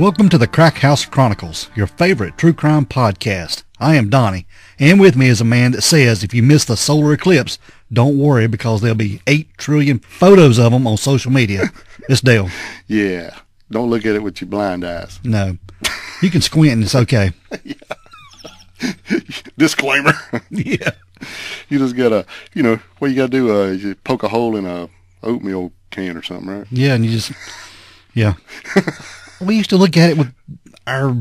Welcome to the Crack House Chronicles, your favorite true crime podcast. I am Donnie, and with me is a man that says if you miss the solar eclipse, don't worry because there'll be 8 trillion photos of them on social media. It's Dale. Yeah, don't look at it with your blind eyes. No, you can squint and it's okay. Disclaimer. Yeah. You just gotta, what you gotta do is you poke a hole in a oatmeal can or something, right? Yeah, and you just, yeah. We used to look at it with our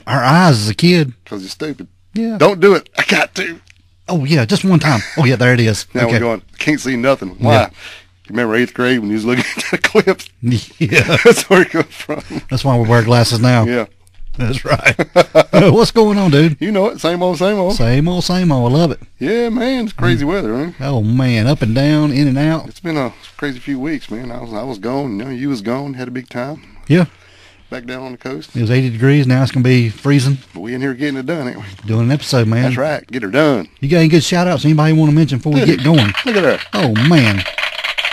eyes as a kid. Because you're stupid. Yeah. Don't do it. I got to. Oh, yeah, just one time. Oh, yeah, there it is. Now okay. we're going, can't see nothing. Why? Yeah. You remember 8th grade when you was looking at the eclipse? Yeah. That's where it comes from. That's why we wear glasses now. Yeah. That's right. What's going on, dude? You know it. Same old, same old. Same old, same old. I love it. Yeah, man. It's crazy weather, man. Oh, man. Up and down, in and out. It's been a crazy few weeks, man. I was gone. You was gone. Had a big time. Yeah. Back down on the coast. It was 80 degrees. Now it's going to be freezing. But we in here getting it done, ain't we? Doing an episode, man. That's right. Get her done. You got any good shout-outs anybody want to mention before we get going? Look at that. Oh, man.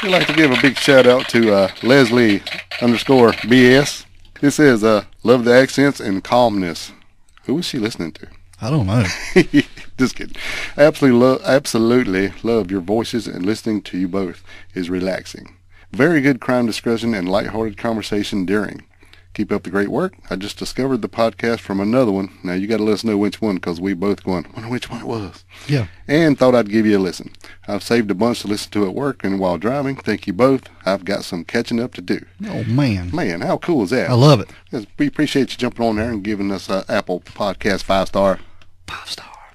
We'd like to give a big shout-out to Leslie _BS. It says, love the accents and calmness. Who is she listening to? I don't know. Just kidding. Absolutely love your voices, and listening to you both is relaxing. Very good crime discussion and lighthearted conversation during. Keep up the great work. I just discovered the podcast from another one. Now you got to let us know which one, because we both going, wonder which one it was. Yeah. And thought I'd give you a listen. I've saved a bunch to listen to at work and while driving. Thank you both. I've got some catching up to do. Oh, man. Man, how cool is that? I love it. Yes, we appreciate you jumping on there and giving us an Apple Podcast 5-star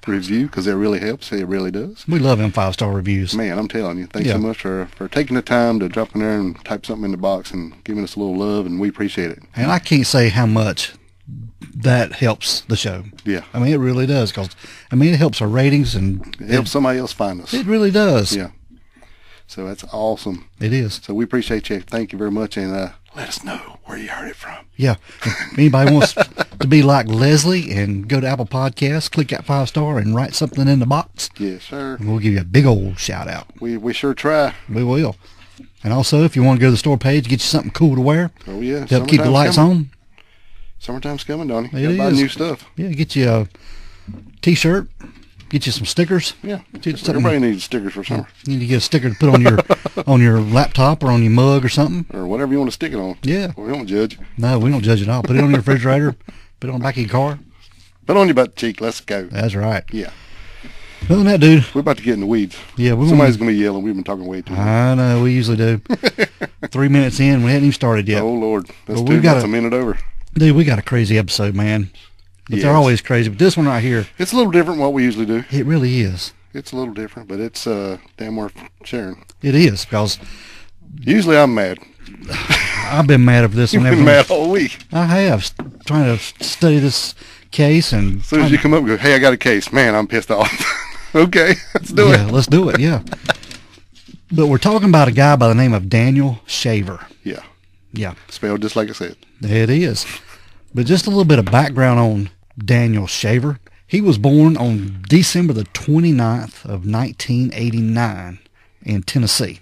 review, because it really helps. It really does. We love them 5-star reviews. Man, I'm telling you, thanks so much for taking the time to drop in there and type something in the box and giving us a little love, and we appreciate it. And I can't say how much that helps the show. Yeah. I mean, it really does, because, I mean, it helps our ratings, and it helps somebody else find us. It really does. Yeah. So that's awesome. It is. So we appreciate you. Thank you very much, and let us know where you heard it from. Yeah. If anybody wants to be like Leslie and go to Apple Podcasts, click that 5-star and write something in the box. Yes, sir. And we'll give you a big old shout out. We sure try. We will. And also, if you want to go to the store page, get you something cool to wear. Oh, yeah. To help keep the lights on. Summertime's coming, Donnie. It is. Buy new stuff. Yeah, get you a T-shirt. Get you some stickers. Yeah, everybody needs stickers for summer. You need to get a sticker to put on your on your laptop or on your mug or something. Or whatever you want to stick it on. Yeah. We don't judge. No, we don't judge at all. Put it on your refrigerator. Put it on the back of your car. Put it on your butt cheek. Let's go. That's right. Yeah. Other than that, dude. We're about to get in the weeds. Yeah. Somebody's going to be yelling. We've been talking way too much. I know. We usually do. 3 minutes in. We hadn't even started yet. Oh, Lord. That's well, that's a minute over. Dude, we got a crazy episode, man. But yes. They're always crazy. But this one right here. It's a little different from what we usually do. It really is. It's a little different, but it's damn worth sharing. It is, because usually I'm mad. I've been mad over this one. You've been mad all week. I have. Trying to study this case. And as soon as you come up and go, hey, I got a case. Man, I'm pissed off. Okay, let's do it. Yeah, let's do it, yeah. But we're talking about a guy by the name of Daniel Shaver. Yeah. Yeah. Spelled just like I said. It is. But just a little bit of background on Daniel Shaver. He was born on December the 29th of 1989 in Tennessee.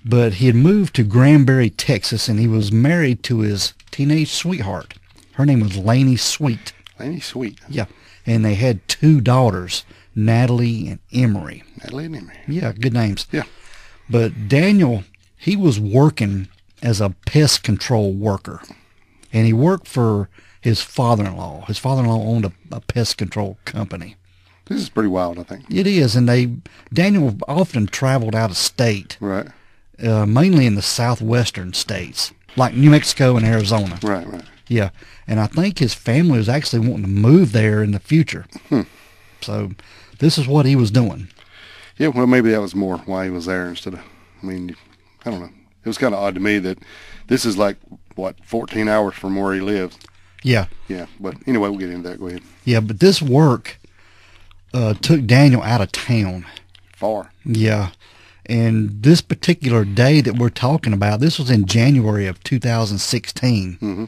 But he had moved to Granbury, Texas, and he was married to his teenage sweetheart. Her name was Laney Sweet. Laney Sweet. Yeah. And they had 2 daughters, Natalie and Emery. Natalie and Emery. Yeah, good names. Yeah. But Daniel, he was working as a pest control worker. And he worked for his father-in-law. His father-in-law owned a pest control company. This is pretty wild, I think. It is, and Daniel often traveled out of state. Right. Mainly in the southwestern states, like New Mexico and Arizona. Right. Yeah, and I think his family was actually wanting to move there in the future. So this is what he was doing. Yeah, well, maybe that was more why he was there instead of, I don't know. It was kind of odd to me that this is like, 14 hours from where he lives. Yeah. Yeah, but anyway, we'll get into that. Go ahead. Yeah, but this work took Daniel out of town. Far. Yeah. And this particular day that we're talking about, this was in January of 2016. Mm-hmm.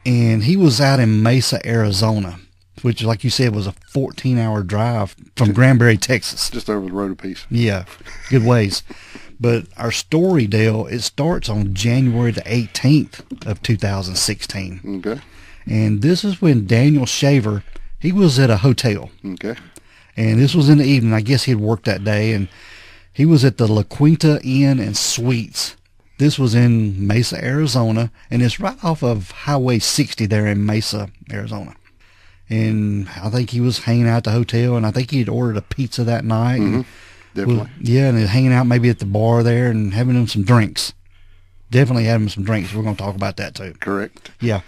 And he was out in Mesa, Arizona. which, like you said, was a 14-hour drive from Granbury, Texas. Just over the road a piece. Yeah, good ways. But our story, Dale, it starts on January the 18th of 2016. Okay. And this is when Daniel Shaver, he was at a hotel. Okay. And this was in the evening. I guess he had worked that day. And he was at the La Quinta Inn and Suites. This was in Mesa, Arizona. And it's right off of Highway 60 there in Mesa, Arizona. And I think he was hanging out at the hotel. And I think he had ordered a pizza that night. Mm-hmm. Definitely. Yeah, and hanging out maybe at the bar there and having him some drinks. Definitely having some drinks. We're going to talk about that too. Correct. Yeah.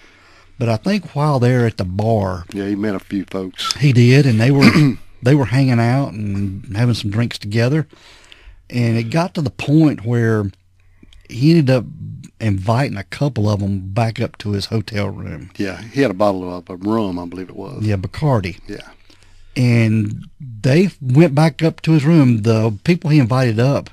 But I think while they're at the bar, yeah, he met a few folks. He did, and they were hanging out and having some drinks together. And it got to the point where he ended up inviting a couple of them back up to his hotel room. Yeah, he had a bottle of rum, I believe it was. Yeah, Bacardi. Yeah. And they went back up to his room. The people he invited up,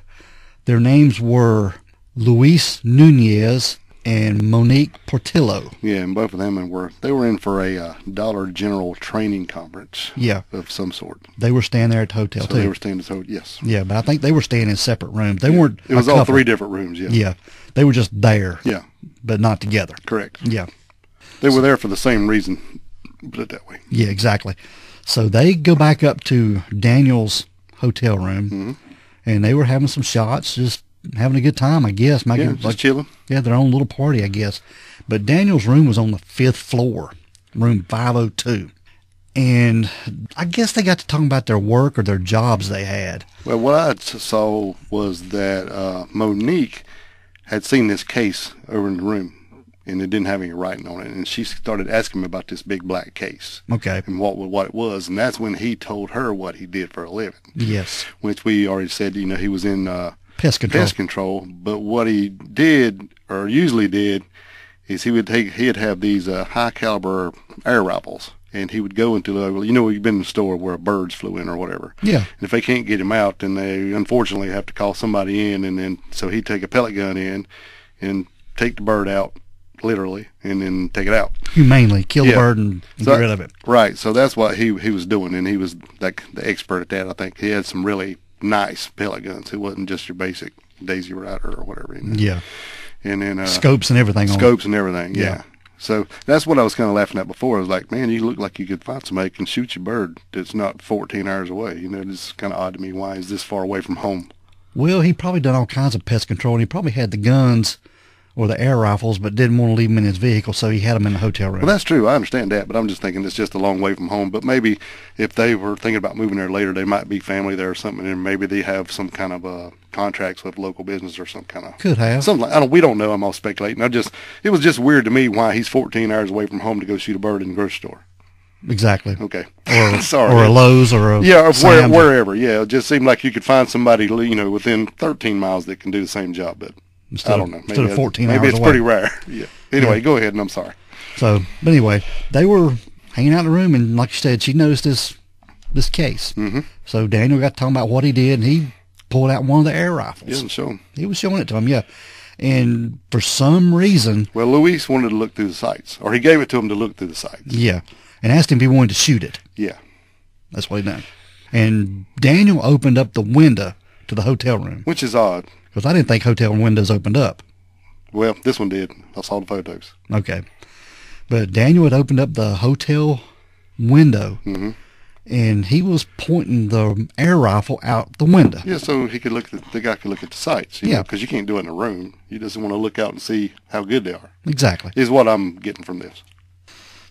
their names were Luis Nunez and Monique Portillo. Yeah, and both of them they were in for a Dollar General training conference. Yeah, of some sort. They were staying there at the hotel too. They were staying at the hotel. Yes. Yeah, but I think they were staying in separate rooms. They weren't. It was all three different rooms. Yeah. Yeah, they were just there. Yeah, but not together. Correct. Yeah, they were there for the same reason. Put it that way. Yeah, exactly. So they go back up to Daniel's hotel room, and they were having some shots, just having a good time, I guess. Just chilling. Yeah, their own little party, I guess. But Daniel's room was on the 5th floor, room 502. And I guess they got to talking about their work or their jobs they had. Well, what I saw was that Monique had seen this case over in the room, and it didn't have any writing on it. And she started asking me about this big black case. Okay. And what it was. And that's when he told her what he did for a living. Yes. Which we already said, he was in pest control. But what he did, or usually did, is he'd have these high caliber air rifles. And he would go into you've been in the store where birds flew in or whatever. Yeah. And if they can't get him out, then they unfortunately have to call somebody in. And then, so he'd take a pellet gun in and take the bird out, literally, and then take it out. Humanely kill the bird and get rid of it. Right. So that's what he was doing, and he was like the expert at that. I think he had some really nice pellet guns. It wasn't just your basic Daisy Rider or whatever. Yeah. And then scopes and everything. Scopes and everything. Yeah. So that's what I was kind of laughing at before. I was like, man, you look like you could find somebody who can shoot your bird that's not 14 hours away. This is kind of odd to me. Why is this far away from home? Well, he probably done all kinds of pest control, and he probably had the guns or the air rifles, but didn't want to leave them in his vehicle, so he had them in the hotel room. Well, that's true. I understand that, but I'm just thinking it's just a long way from home. But maybe if they were thinking about moving there later, they might be family there or something, and maybe they have some kind of contracts with local business or some kind of. Could have. Something like, we don't know. I'm all speculating. It was just weird to me why he's 14 hours away from home to go shoot a bird in the grocery store. Exactly. Okay. Or sorry. Or a Lowe's or a or wherever. Yeah, it just seemed like you could find somebody within 13 miles that can do the same job, but. I don't know. Instead of 14 hours maybe it's away. Pretty rare. Yeah. Anyway, go ahead, and I'm sorry. So, but anyway, they were hanging out in the room, and like you said, she noticed this case. Mm-hmm. So Daniel got talking about what he did, and he pulled out one of the air rifles. He didn't show him. He was showing it to him, yeah. And for some reason... Well, Luis wanted to look through the sights, or he gave it to him to look through the sights. Yeah, and asked him if he wanted to shoot it. Yeah. That's what he done. And Daniel opened up the window to the hotel room. Which is odd. Because I didn't think hotel windows opened up. Well, this one did. I saw the photos. Okay. But Daniel had opened up the hotel window, and he was pointing the air rifle out the window. Yeah, so he could the guy could look at the sights. Because you can't do it in a room. You just want to look out and see how good they are. Exactly. Is what I'm getting from this.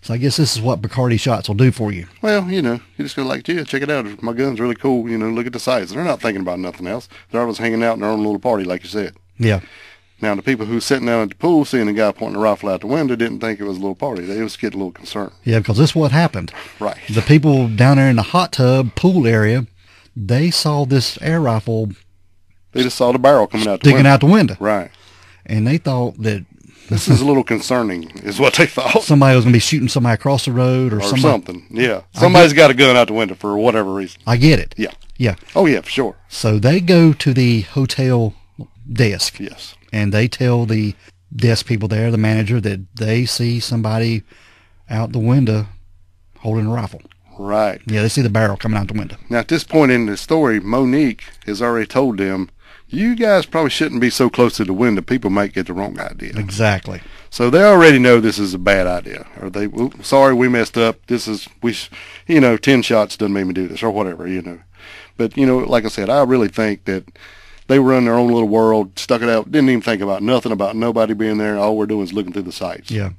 So I guess this is what Bacardi shots will do for you. Well, you just go like, check it out. My gun's really cool. Look at the sights. They're not thinking about nothing else. They're always hanging out in their own little party, like you said. Yeah. Now, the people who were sitting down at the pool seeing the guy pointing a rifle out the window didn't think it was a little party. They was getting a little concerned. Yeah, because this is what happened. Right. The people down there in the hot tub pool area, they saw this air rifle. They just saw the barrel coming out the window. Sticking out the window. Right. And they thought that... This is a little concerning, is what they thought. Somebody was going to be shooting somebody across the road or something. Yeah. Somebody's got a gun out the window for whatever reason. I get it. Yeah. Yeah. Oh, yeah, for sure. So they go to the hotel desk. Yes. And they tell the desk people there, the manager, that they see somebody out the window holding a rifle. Right. Yeah, they see the barrel coming out the window. Now, at this point in the story, Monique has already told them, you guys probably shouldn't be so close to the window. People might get the wrong idea. Exactly. So they already know this is a bad idea. Or they, well, sorry, we messed up. This is, 10 shots doesn't make me do this, or whatever, But, like I said, I really think that they were in their own little world, stuck it out, didn't even think about nothing, about nobody being there. All we're doing is looking through the sights. Yeah.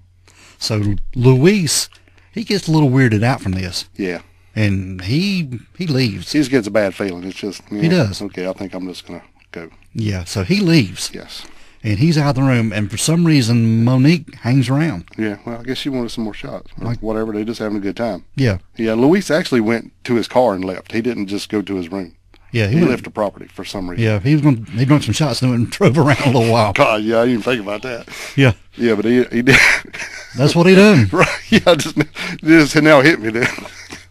So Luis, he gets a little weirded out from this. Yeah. And he leaves. He just gets a bad feeling. It's just, he does. Okay, I think I'm just going to go. Yeah, so he leaves. Yes. And he's out of the room, and for some reason, Monique hangs around. Yeah, well, I guess she wanted some more shots. Like whatever, they're just having a good time. Yeah. Yeah, Luis actually went to his car and left. He didn't just go to his room. Yeah, he left the property for some reason. Yeah, he drank some shots and drove around a little while. God, yeah, I didn't even think about that. Yeah. Yeah, but he did. That's what he done. Right, yeah, just now hit me then.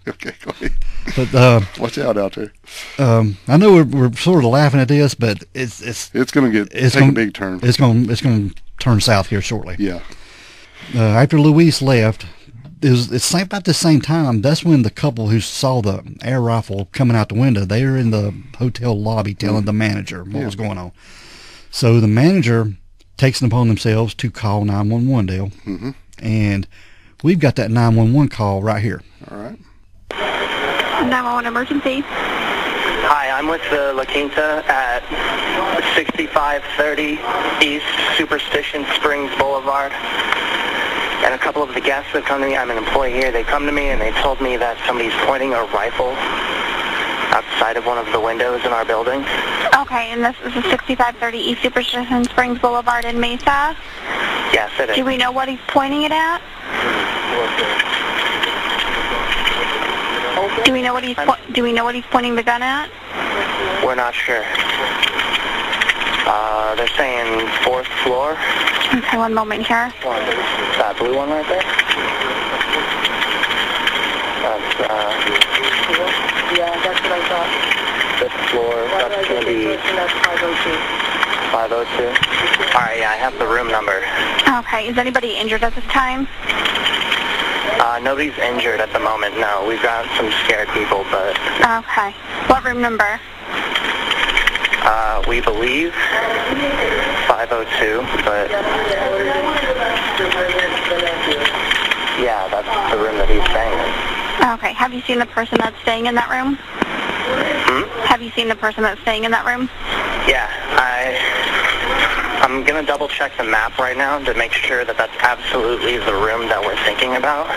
Okay, go ahead. But watch out there. I know we're sort of laughing at this, but it's going to take a big turn. It's going to turn south here shortly. Yeah. After Luis left, it's about the same time. That's when the couple who saw the air rifle coming out the window, they were in the hotel lobby telling the manager what was going on. So the manager takes it upon themselves to call 911, Dale. Mm-hmm. And we've got that 911 call right here. All right. 911 emergency. Hi, I'm with the La Quinta at 6530 East Superstition Springs Boulevard. And a couple of the guests have come to me. I'm an employee here. They come to me and they told me that somebody's pointing a rifle outside of one of the windows in our building. Okay, and this is the 6530 East Superstition Springs Boulevard in Mesa? Yes, it is. Do we know what he's pointing it at? Do we know what he's pointing the gun at? We're not sure. They're saying 4th floor. Okay, one moment here. That blue one right there? That's, yeah, that's what I thought. 5th floor, that's going to be 502. Alright, yeah, I have the room number. Okay, is anybody injured at this time? Nobody's injured at the moment, no. We've got some scared people, but... Okay. What room number? We believe 502, but... Yeah, that's the room that he's staying in. Okay. Have you seen the person that's staying in that room? Have you seen the person that's staying in that room? Yeah, I'm going to double check the map right now to make sure that that's absolutely the room that we're thinking about.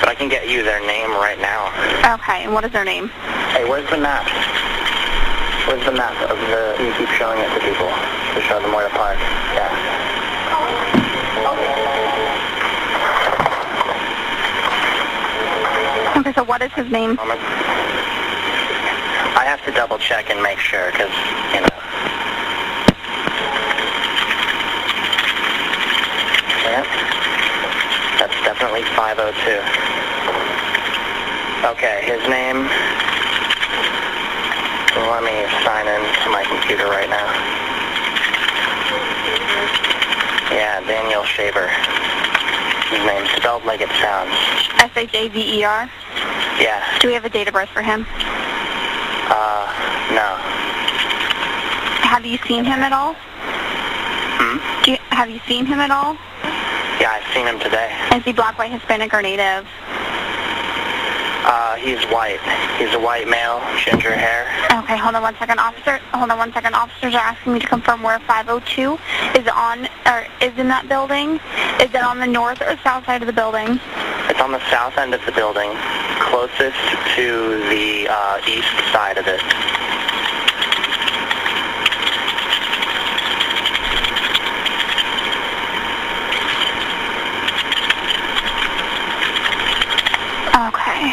But I can get you their name right now. Okay, and what is their name? Hey, where's the map? Where's the map of the... You keep showing it to people to show them where to park. Yeah. Okay, so what is his name? I have to double check and make sure, because, Yeah. That's definitely 502. Okay, his name... Let me sign in to my computer right now. Yeah, Daniel Shaver. His name's spelled like it sounds. S-H-A-V-E-R? Yeah. Do we have a date of birth for him? No. Have you seen him at all? Have you seen him at all? Yeah, I've seen him today. Is he black, white, Hispanic, or native? He's white. He's a white male, ginger hair. Okay, hold on one second, officer. Hold on one second. Officers are asking me to confirm where 502 is in that building. Is it on the north or south side of the building? It's on the south end of the building, closest to the east side of it. Okay.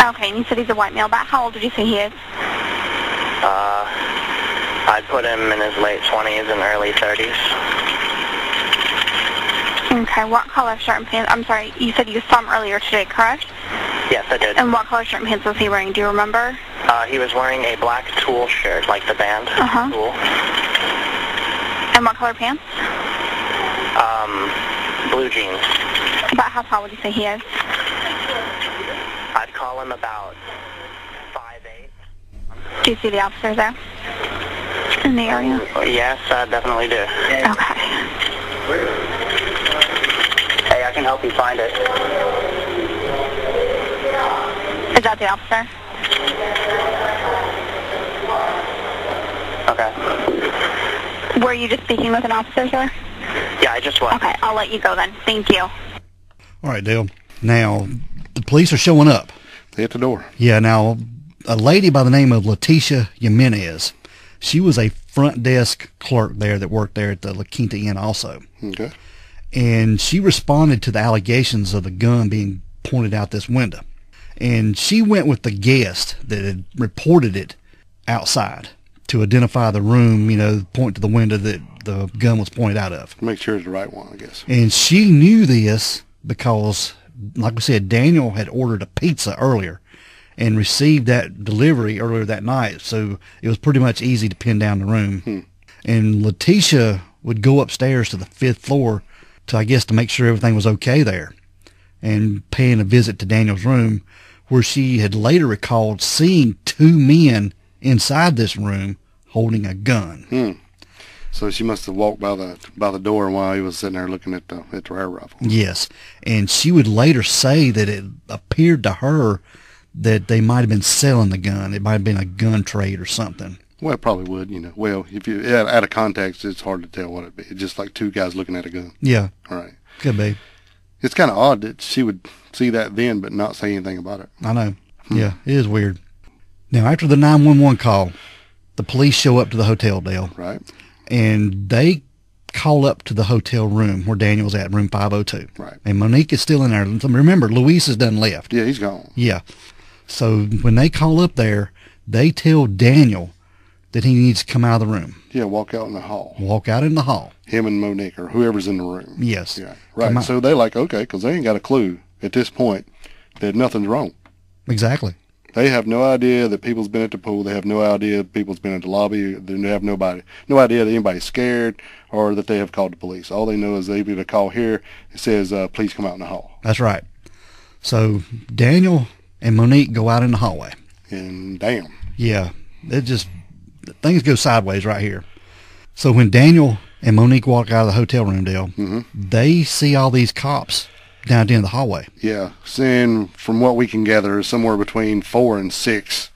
Okay, and you said he's a white male. About how old did you say he is? I'd put him in his late 20s and early 30s. Okay, what color shirt and pants? I'm sorry, you said you saw him earlier today, correct? Yes, I did. And what color shirt and pants was he wearing? Do you remember? He was wearing a black Tool shirt, like the band Tool. And what color pants? Blue jeans. About how tall would you say he is? I'd call him about 5'8". Do you see the officers there? In the area? Yes, I definitely do. Okay. Hey, I can help you find it. Is that the officer? Okay. Were you just speaking with an officer, sir? Yeah, I just was. Okay, I'll let you go then. Thank you. All right, Dale. Now, the police are showing up. They at the door. Yeah, now, a lady by the name of Leticia Jimenez, she was a front desk clerk there that worked there at the La Quinta Inn also. Okay. And she responded to the allegations of the gun being pointed out this window. And she went with the guest that had reported it outside to identify the room, you know, point to the window that the gun was pointed out of. Make sure it's the right one, I guess. And she knew this because, like we said, Daniel had ordered a pizza earlier and received that delivery earlier that night, so it was pretty much easy to pin down the room. And Leticia would go upstairs to the 5th floor to, I guess, to make sure everything was okay there, and paying a visit to Daniel's room, where she had later recalled seeing 2 men inside this room holding a gun. So she must have walked by the door while he was sitting there looking at the air rifle. Yes, and she would later say that it appeared to her that they might have been selling the gun. It might have been a gun trade or something. Well, it probably would, you know. Well, if you out of context, it's hard to tell what it'd be. It's just like 2 guys looking at a gun. Yeah. All right. Could be. It's kind of odd that she would see that then but not say anything about it. I know. Yeah, it is weird. Now, after the 911 call, the police show up to the hotel, Dale. Right. And they call up to the hotel room where Daniel's at, room 502. Right. And Monique is still in there. Remember, Luis has done left. Yeah, he's gone. Yeah. So when they call up there, they tell Daniel that he needs to come out of the room. Yeah, walk out in the hall. Walk out in the hall. Him and Monique or whoever's in the room. Yes. Yeah. Right. So they're like, okay, because they ain't got a clue at this point that nothing's wrong. Exactly. They have no idea that people's been at the pool. They have no idea people's been at the lobby. They have no idea that anybody's scared or that they have called the police. All they know is they get a call here. It says, please come out in the hall. That's right. So Daniel and Monique go out in the hallway. And damn. Yeah. Things go sideways right here. So when Daniel and Monique walk out of the hotel room, Dale, they see all these cops down at the end of the hallway. Yeah. Seeing from what we can gather, somewhere between 4 and 6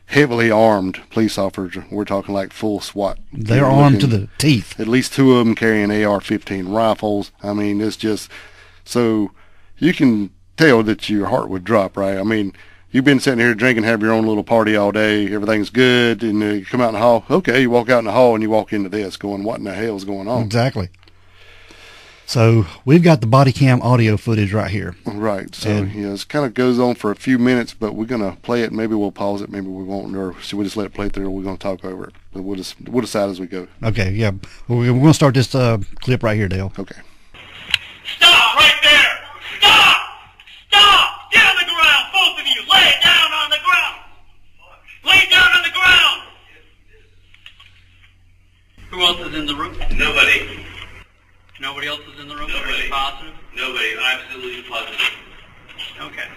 heavily armed police officers. We're talking like full SWAT. They're armed to the teeth. At least 2 of them carrying AR-15 rifles. I mean, it's just so you can tell that your heart would drop, right? I mean, you've been sitting here drinking, have your own little party all day, everything's good, and you come out in the hall. Okay, you walk out in the hall and you walk into this going, what in the hell is going on? Exactly. So we've got the body cam audio footage right here. Right. So, it kind of goes on for a few minutes, but we're going to play it. Maybe we'll pause it. Maybe we won't. Or should we just let it play through, or we're going to talk over it? But we'll decide as we go. Okay, yeah. We're going to start this clip right here, Dale. Okay. Stop right there! Stop! Stop! Get on the ground, both of you! Lay down on the ground! Lay down on the ground! Who else is in the room? Nobody. Nobody else is in the room? Nobody. Are you positive? Nobody. Absolutely positive. Okay.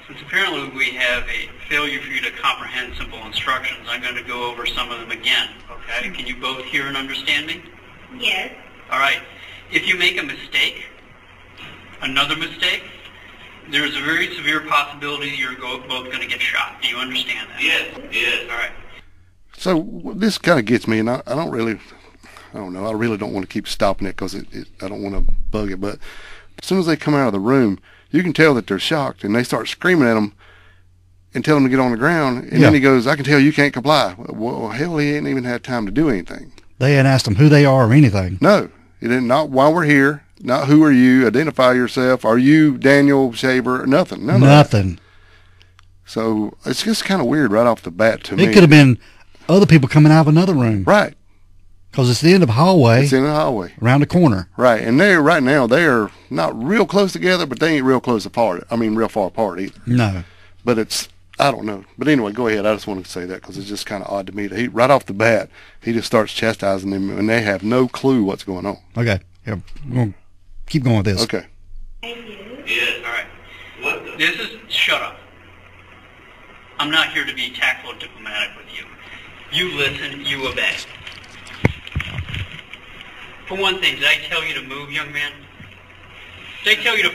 Since apparently we have a failure for you to comprehend simple instructions, I'm going to go over some of them again, okay? Can you both hear and understand me? Yes. All right. If you make a mistake, another mistake, there's a very severe possibility you're both going to get shot. Do you understand that? Yes. Yes. All right. So this kind of gets me, and I don't know. I really don't want to keep stopping it because I don't want to bug it. But as soon as they come out of the room, you can tell that they're shocked, and they start screaming at him and tell them to get on the ground. And then he goes, I can tell you can't comply. Well, hell, he ain't even had time to do anything. They hadn't asked them who they are or anything. No. He didn't. Not while we're here. Not who are you. Identify yourself. Are you Daniel Shaver? Nothing. Nothing. So it's just kind of weird right off the bat to me. It could have been other people coming out of another room. Right. Because it's the end of a hallway. It's in the hallway. Around the corner. Right. And right now, they are not real close together, but they ain't real close apart. I mean, real far apart either. No. But it's I don't know. But anyway, go ahead. I just wanted to say that because it's just kind of odd to me that right off the bat, he just starts chastising them and they have no clue what's going on. Okay. Yeah, we're going to keep going with this. Okay. Yes. All right. What? This is shut up. I'm not here to be tactful and diplomatic with you. You listen, you obey. For one thing, did I tell you to move, young man? Did I tell you to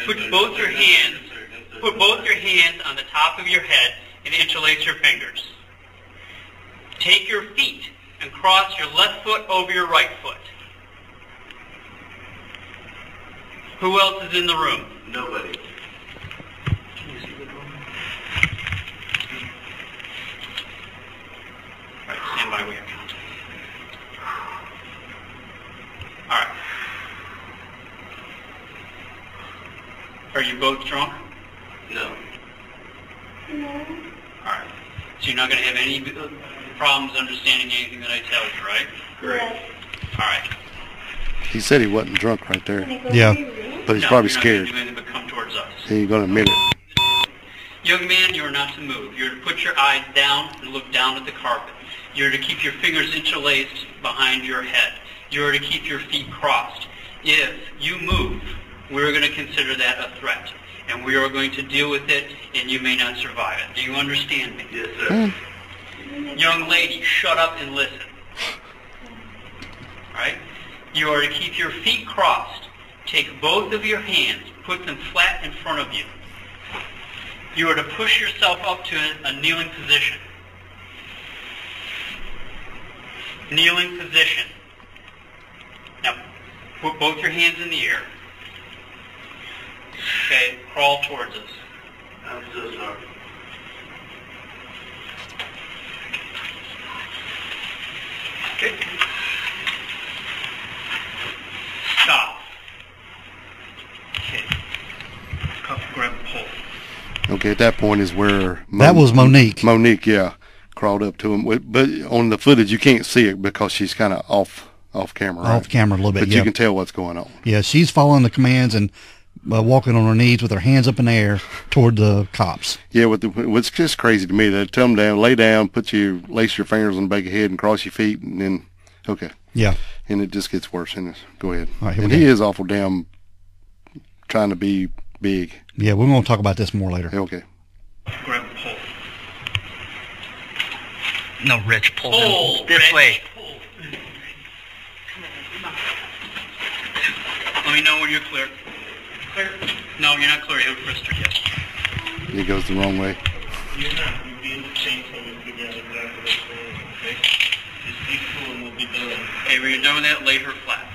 put both your hands on the top of your head and interlace your fingers? Take your feet and cross your left foot over your right foot. Who else is in the room? Nobody. Can you see the door? All right, stand by, we have count. All right. Are you both drunk? No. No. All right. So you're not going to have any problems understanding anything that I tell you, right? Great. All right. He said he wasn't drunk right there, Yeah. but he's No, probably you're scared. not going to do anything but come towards us. He ain't going to admit it. Young man, you are not to move. You're to put your eyes down and look down at the carpet. You're to keep your fingers interlaced behind your head. You're to keep your feet crossed. If you move, we're going to consider that a threat, and we are going to deal with it, and you may not survive it. Do you understand me? Yes, sir. Young lady, shut up and listen. All right? You are to keep your feet crossed. Take both of your hands, put them flat in front of you. You are to push yourself up to a kneeling position. Kneeling position. Now, put both your hands in the air. Okay, crawl towards us. I'm so sorry. Okay. Stop. Okay. Cuff, grab, pull. Okay, at that point is where That was Monique. Monique, yeah, crawled up to him. But on the footage, you can't see it because she's kind of off camera. Right? Off camera a little bit, but yeah. you can tell what's going on. Yeah, she's following the commands and walking on her knees with her hands up in the air toward the cops. Yeah, what's just crazy to me, they tell them down, lay down, lace your fingers on the back of your head and cross your feet, and then, okay. Yeah. And it just gets worse. And go ahead. All right, here we and go. he is awful damn trying to be big. Yeah, we're going to talk about this more later. Okay. Grab, pull. No, Rich, pull Pull. them this Rich, way. pull. Let me know when you're clear. Clear? No, you're not clear. You have a frister yet. He goes the wrong way. You're not. You'll be in the same thing and figure out exactly what's going on, okay? Just be cool and we'll be done. Okay, when you're done with that, lay her flat.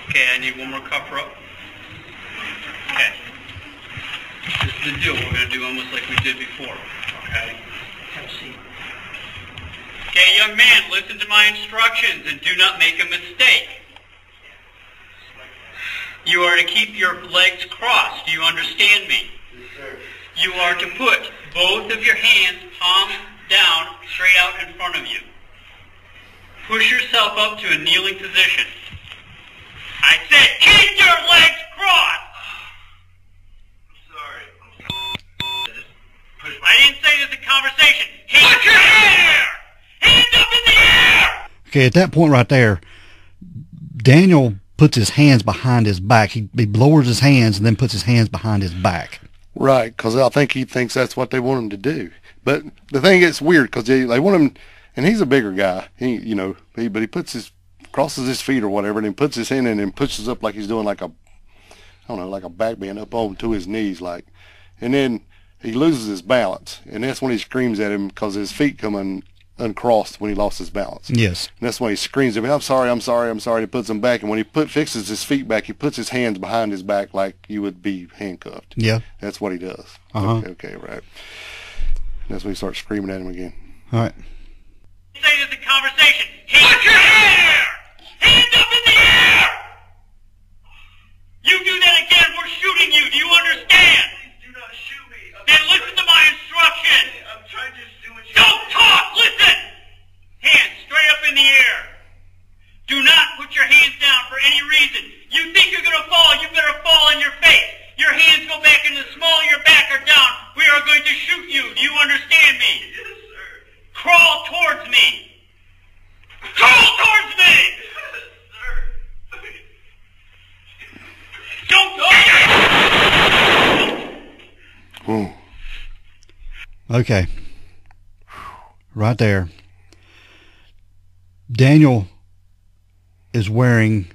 Okay, I need one more cup up. Okay. This is the deal. We're going to do almost like we did before. Okay? Have a seat. Okay, young man, listen to my instructions and do not make a mistake. You are to keep your legs crossed. Do you understand me? Yes, sir. You are to put both of your hands palm down, straight out in front of you. Push yourself up to a kneeling position. I said, keep your legs crossed! I'm sorry. Just push my... I didn't say this in conversation. Hands in the air! Hands up in the air! Okay, at that point right there, Daniel puts his hands behind his back. He lowers his hands and then puts his hands behind his back. Right, because I think he thinks that's what they want him to do. But the thing is weird because they want him, and he's a bigger guy. But he crosses his feet or whatever, and then puts his hand in and pushes up like he's doing like a back bend up onto his knees, like, and then he loses his balance, and that's when he screams at him because his feet come uncrossed when he lost his balance. Yes. And that's why he screams at me, I'm sorry, I'm sorry, I'm sorry. He puts them back, and when he fixes his feet back, he puts his hands behind his back like you would be handcuffed. Yeah. That's what he does. Uh-huh. Okay, right. And that's when he starts screaming at him again. All right. Say this in conversation. Hands in the air! Hands up in the air! You do that again, we're shooting you. Do you understand? Do not shoot me. Then listen to my instructions. I'm trying to do what you... Don't talk! Listen! Hands straight up in the air. Do not put your hands down for any reason. You think you're going to fall, you better fall on your face. Your hands go back into small Okay. Right there. Daniel is wearing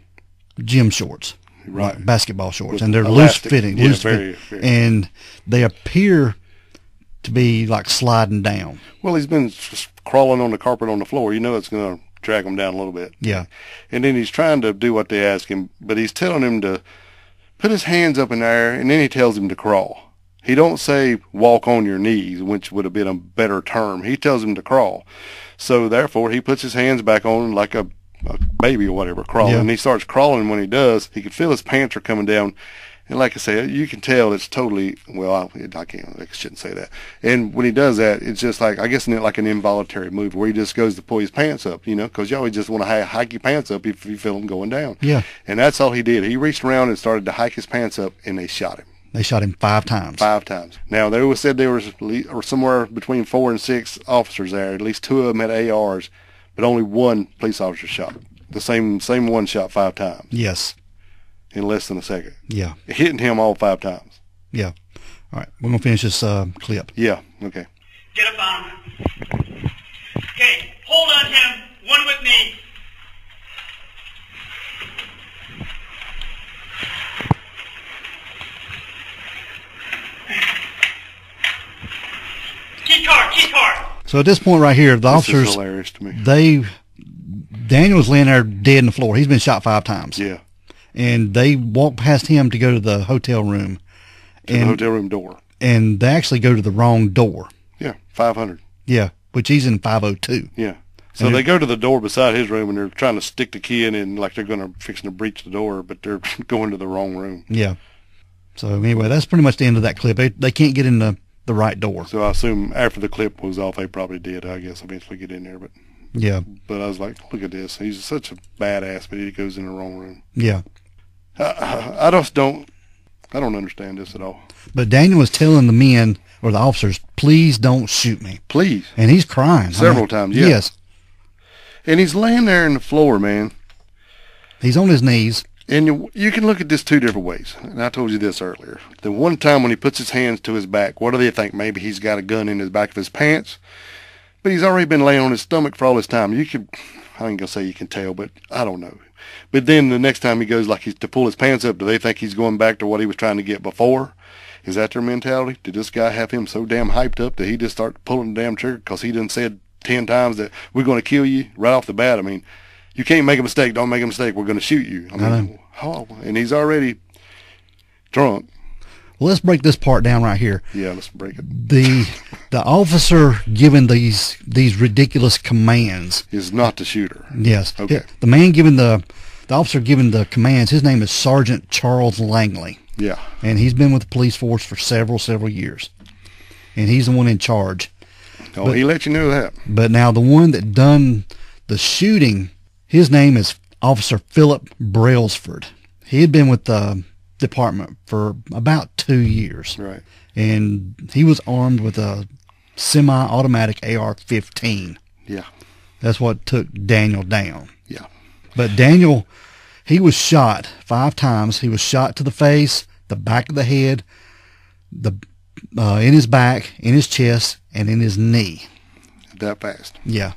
gym shorts, Right. like basketball shorts, With and they're elastic. loose fitting, Yeah, very. and they appear to be like sliding down. Well, he's been just crawling on the carpet on the floor. You know it's going to drag him down a little bit. Yeah. And then he's trying to do what they ask him, but he's telling him to put his hands up in the air, and then he tells him to crawl. He don't say walk on your knees, which would have been a better term. He tells him to crawl. So therefore, he puts his hands back on like a baby or whatever, crawling. Yeah. And he starts crawling. When he does, he can feel his pants are coming down. And like I said, you can tell it's totally, well, I shouldn't say that. And when he does that, it's just like, I guess like an involuntary move where he just goes to pull his pants up, you know, because you always just want to hike your pants up if you feel them going down. Yeah. And that's all he did. He reached around and started to hike his pants up, and they shot him. They shot him 5 times. 5 times. Now, they said there was or somewhere between 4 and 6 officers there. At least 2 of them had ARs, but only 1 police officer shot. The same one shot 5 times Yes. in less than a second. Yeah. Hitting him all 5 times. Yeah. All right. We're going to finish this clip. Yeah, okay. Get up on him. Okay, hold on him. One with me. Keep hard. So at this point right here, the This is officers, hilarious to me. Daniel's laying there dead in the floor. He's been shot 5 times. Yeah, And they walk past him to go to the hotel room. to the hotel room door. And they actually go to the wrong door. Yeah, 500. Yeah. Which he's in 502. Yeah. So And they go to the door beside his room, and they're trying to stick the key in, and like they're fixing to breach the door, but they're going to the wrong room. Yeah. So anyway, that's pretty much the end of that clip. They can't get in the right door. So I assume after the clip was off, they probably did, I guess, eventually get in there. But Yeah. I was like, look at this. He's such a badass, but he goes in the wrong room. Yeah. I just don't understand this at all. But Daniel was telling the men, or the officers, please don't shoot me. Please. And he's crying. Several times, yeah. Yes. And he's laying there on the floor, man. He's on his knees. And you can look at this 2 different ways. And I told you this earlier. The one time when he puts his hands to his back, what do they think? Maybe he's got a gun in his back of his pants. But he's already been laying on his stomach for all this time. I ain't going to say you can tell, but I don't know. But then the next time he goes like he's to pull his pants up, do they think he's going back to what he was trying to get before? Is that their mentality? Did this guy have him so damn hyped up that he just start pulling the damn trigger because he done said 10 times that we're going to kill you right off the bat? I mean, you can't make a mistake. Don't make a mistake. We're going to shoot you. I mean, and he's already drunk. Well, let's break this part down right here. Yeah, let's break it. The officer giving these ridiculous commands Is not the shooter. Yes. Okay. The man giving the officer giving the commands, his name is Sergeant Charles Langley. Yeah. And he's been with the police force for several years. And he's the one in charge. Oh, he let you know that. But now the one that done the shooting, his name is Officer Philip Brailsford. He had been with the department for about 2 years. Right. And he was armed with a semi-automatic AR-15. Yeah. That's what took Daniel down. Yeah. But Daniel, he was shot 5 times. He was shot to the face, the back of the head, in his back, in his chest, and in his knee. That fast. Yeah.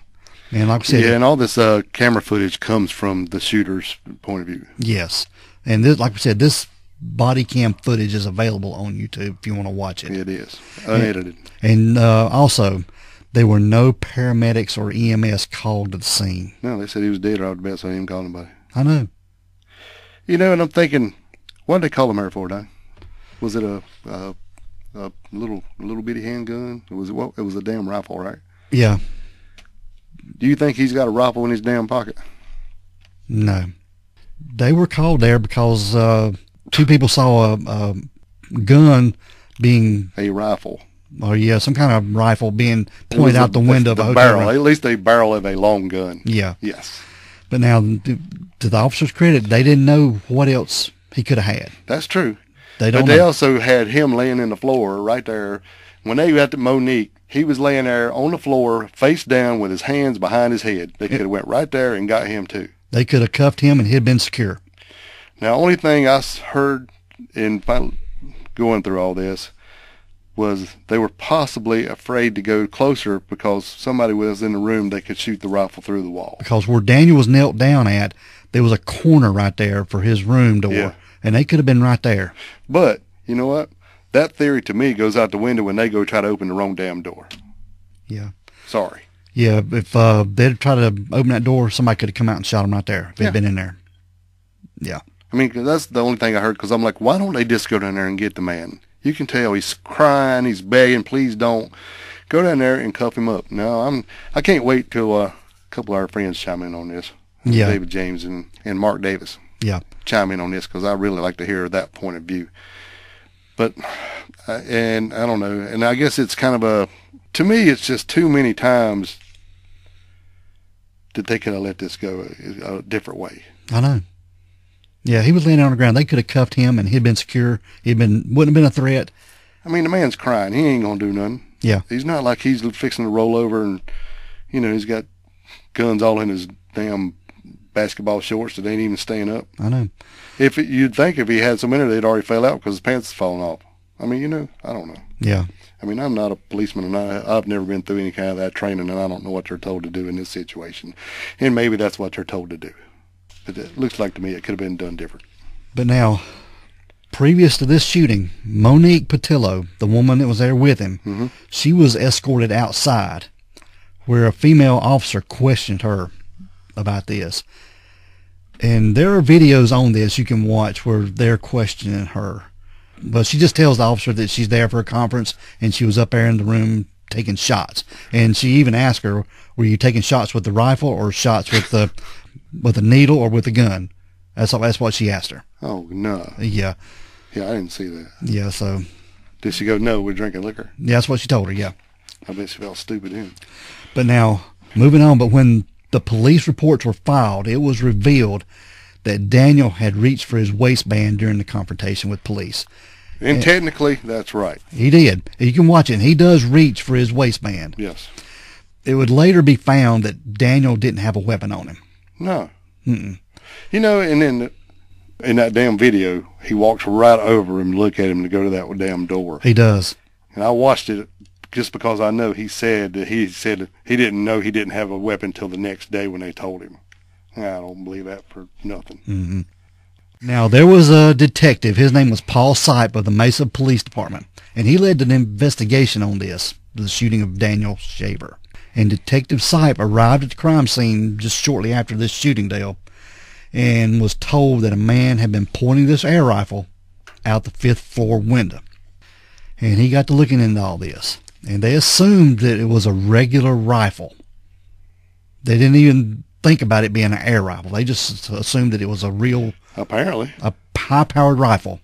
And like I said, Yeah, and all this camera footage comes from the shooter's point of view. yes. And this, like I said, this body cam footage is available on YouTube if you want to watch it. It is. Unedited. And also, there were no paramedics or EMS called to the scene. No, they said he was dead right off the bat, so they didn't call anybody. I know. You know, and I'm thinking, what did they call him here for, Don? Was it a little bitty handgun? It was a damn rifle, right? Yeah. Do you think he's got a rifle in his damn pocket? No. They were called there because 2 people saw a gun being, A rifle. or yeah, some kind of rifle being pointed out the window of a hotel barrel. room. At least a barrel of a long gun. Yeah. Yes. But now, to the officer's credit, they didn't know what else he could have had. That's true. They But don't they know. also had him laying in the floor right there. When they got to Monique, he was laying there on the floor, face down, with his hands behind his head. They could have went right there and got him too. They could have cuffed him and he'd been secure. Now, only thing I heard in going through all this, was they were possibly afraid to go closer because somebody was in the room they could shoot the rifle through the wall. Because where Daniel was knelt down at, there was a corner right there for his room door, Yeah. and they could have been right there. But, you know what? That theory to me goes out the window when they go try to open the wrong damn door. Yeah. Sorry. Yeah, if they'd tried to open that door, somebody could have come out and shot him right there if they'd been in there. Yeah. I mean, 'cause that's the only thing I heard, because I'm like, why don't they just go down there and get the man? You can tell he's crying, he's begging, please don't. Go down there and cuff him up. No, I can't wait till a couple of our friends chime in on this. Yeah. David James and Mark Davis Yeah. chime in on this, because I really like to hear that point of view. But, and I don't know, and I guess it's kind of to me, it's just too many times that they could have let this go a different way. I know. Yeah, he was laying on the ground. They could have cuffed him, and he'd been secure. Wouldn't have been a threat. I mean, the man's crying. He ain't going to do nothing. Yeah. He's not like he's fixing to roll over and, you know, he's got guns all in his damn basketball shorts that ain't even staying up. I know. You'd think if he had so many, they'd already fell out because his pants had fallen off. I mean, you know, I don't know. Yeah. I mean, I'm not a policeman, and I've never been through any kind of that training, and I don't know what they're told to do in this situation. And maybe that's what they're told to do. But it looks like to me it could have been done different. But now, previous to this shooting, Monique Patillo, the woman that was there with him, she was escorted outside where a female officer questioned her about this. And there are videos on this you can watch where they're questioning her. But she just tells the officer that she's there for a conference and she was up there in the room taking shots. And she even asked her, were you taking shots with the rifle or shots with a needle or with a gun? That's what she asked her. Oh, no. Yeah. Yeah, I didn't see that. Yeah, so. Did she go, no, we're drinking liquor? Yeah, that's what she told her, yeah. I bet she felt stupid then. But now, moving on, but when the police reports were filed, it was revealed that Daniel had reached for his waistband during the confrontation with police. And technically, that's right. He did. You can watch it. He does reach for his waistband. Yes. It would later be found that Daniel didn't have a weapon on him. No. Mm-mm. You know, and then in that damn video, he walks right over him and look at him to go to that damn door. He does. And I watched it just because I know he said he didn't know he didn't have a weapon till the next day when they told him. I don't believe that for nothing. Mm-hmm. Now, there was a detective. His name was Paul Sipe of the Mesa Police Department, and he led an investigation on this, the shooting of Daniel Shaver. And Detective Sipe arrived at the crime scene just shortly after this shooting, Dale, and was told that a man had been pointing this air rifle out the 5th floor window. And he got to looking into all this, and they assumed that it was a regular rifle. They didn't even think about it being an air rifle. They just assumed that it was a real, apparently, a high-powered rifle,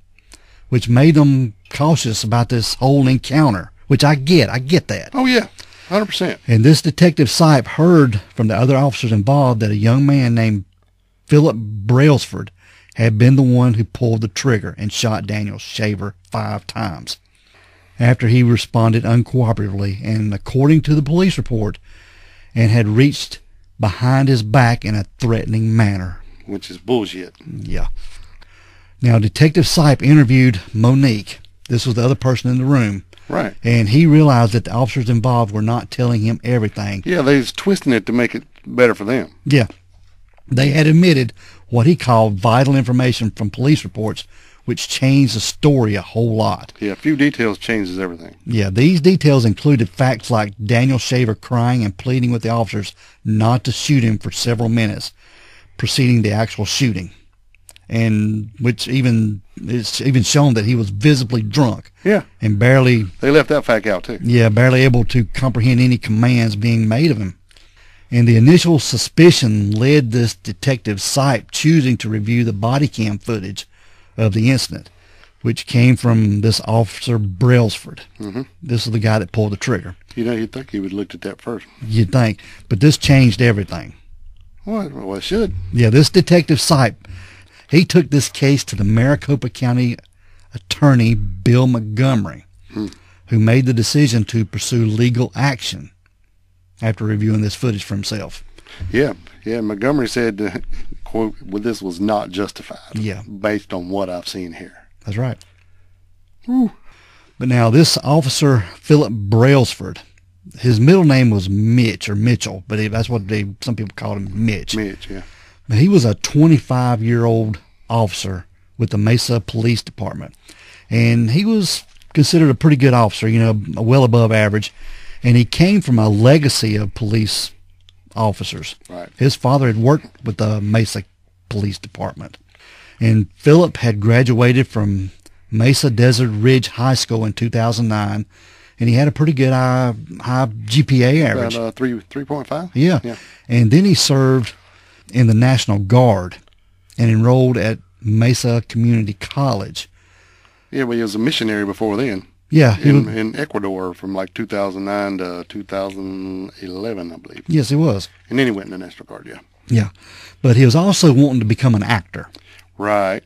which made them cautious about this whole encounter, which I get that. Oh, yeah, 100%. And this Detective Sipe heard from the other officers involved that a young man named Philip Brailsford had been the one who pulled the trigger and shot Daniel Shaver 5 times after he responded uncooperatively and, according to the police report, and had reached behind his back in a threatening manner. Which is bullshit. Yeah. Now, Detective Sipe interviewed Monique. This was the other person in the room. Right. And he realized that the officers involved were not telling him everything. Yeah, they was twisting it to make it better for them. Yeah. They had admitted what he called vital information from police reports, which changed the story a whole lot. Yeah, a few details changes everything. Yeah, these details included facts like Daniel Shaver crying and pleading with the officers not to shoot him for several minutes preceding the actual shooting, and which it's even shown that he was visibly drunk. Yeah. And barely... They left that fact out, too. Yeah, barely able to comprehend any commands being made of him. And the initial suspicion led this Detective Sipe choosing to review the body cam footage of the incident, which came from this Officer Brailsford. Mm-hmm. This is the guy that pulled the trigger. You know, you'd think he would have looked at that first. You'd think. But this changed everything. Well, it should. Yeah, this Detective Sipe, he took this case to the Maricopa County Attorney Bill Montgomery, who made the decision to pursue legal action after reviewing this footage for himself. Yeah, Montgomery said, quote, well, this was not justified. Yeah. Based on what I've seen here. That's right. Whew. But now this officer, Philip Brailsford, his middle name was Mitch or Mitchell, but that's what some people called him Mitch. Mitch, yeah. But he was a 25-year-old officer with the Mesa Police Department. And he was considered a pretty good officer, well above average. And he came from a legacy of police officers. Right. His father had worked with the Mesa Police Department. And Philip had graduated from Mesa Desert Ridge High School in 2009, and he had a pretty good high GPA average. About 3.5? Yeah. And then he served in the National Guard and enrolled at Mesa Community College. Yeah, well, he was a missionary before then. Yeah. In Ecuador from like 2009 to 2011, I believe. Yes, he was. And then he went in the National Guard, yeah. Yeah. But he was also wanting to become an actor. Right.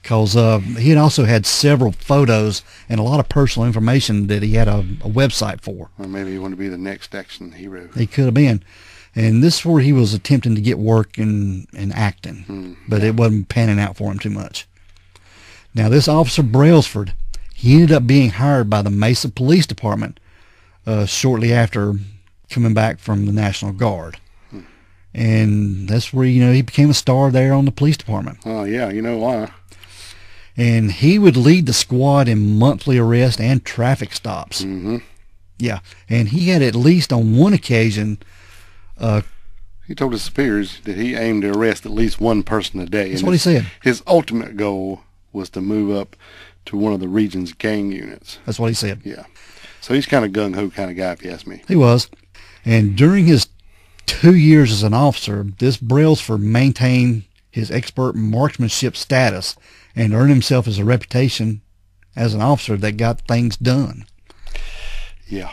Because he had also had several photos and a lot of personal information that he had a website for. Or maybe he wanted to be the next action hero. He could have been. And this is where he was attempting to get work in acting. But it wasn't panning out for him too much. Now, this officer Brailsford, he ended up being hired by the Mesa Police Department shortly after coming back from the National Guard. And that's where, he became a star there on the police department. Oh, yeah, you know why. And he would lead the squad in monthly arrest and traffic stops. Mm-hmm. Yeah, and he had at least on one occasion... he told his superiors that he aimed to arrest at least one person a day. That's what he said. His ultimate goal was to move up to one of the region's gang units. That's what he said. Yeah. So he's kind of gung-ho kind of guy, if you ask me. He was. And during his 2 years as an officer, this Brailsford maintained his expert marksmanship status and earned himself as a reputation as an officer that got things done. Yeah.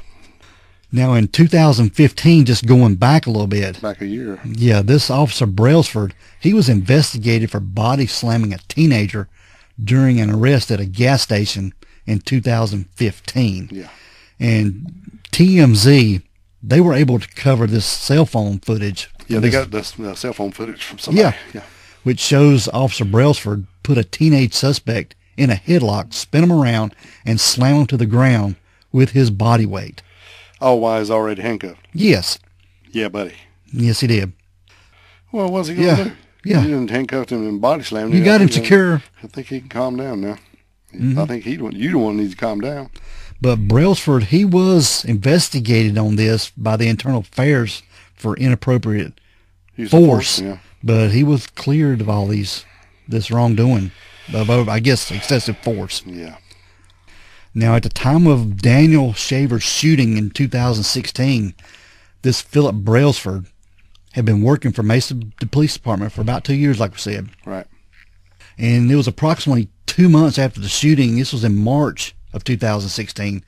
Now in 2015, just going back a little bit. Back a year. Yeah, this officer Brailsford, he was investigated for body slamming a teenager during an arrest at a gas station in 2015. Yeah. And TMZ, they were able to cover this cell phone footage. Yeah, they got the cell phone footage from somebody. Yeah. Which shows Officer Brailsford put a teenage suspect in a headlock, spin him around, and slam him to the ground with his body weight. Oh, why he's already handcuffed? Yes. Yeah, buddy. Yes, he did. Well, what's he going to do? Yeah. You didn't handcuff him and body slammed him. You got him secure. I think he can calm down now. I think you the one needs to calm down. But Brailsford, he was investigated on this by the Internal Affairs for inappropriate force. Yeah. But he was cleared of all this wrongdoing, of, I guess, excessive force. Yeah. Now, at the time of Daniel Shaver's shooting in 2016, this Philip Brailsford had been working for Mesa the Police Department for about 2 years, like we said. Right. And it was approximately 2 months after the shooting, this was in March of 2016,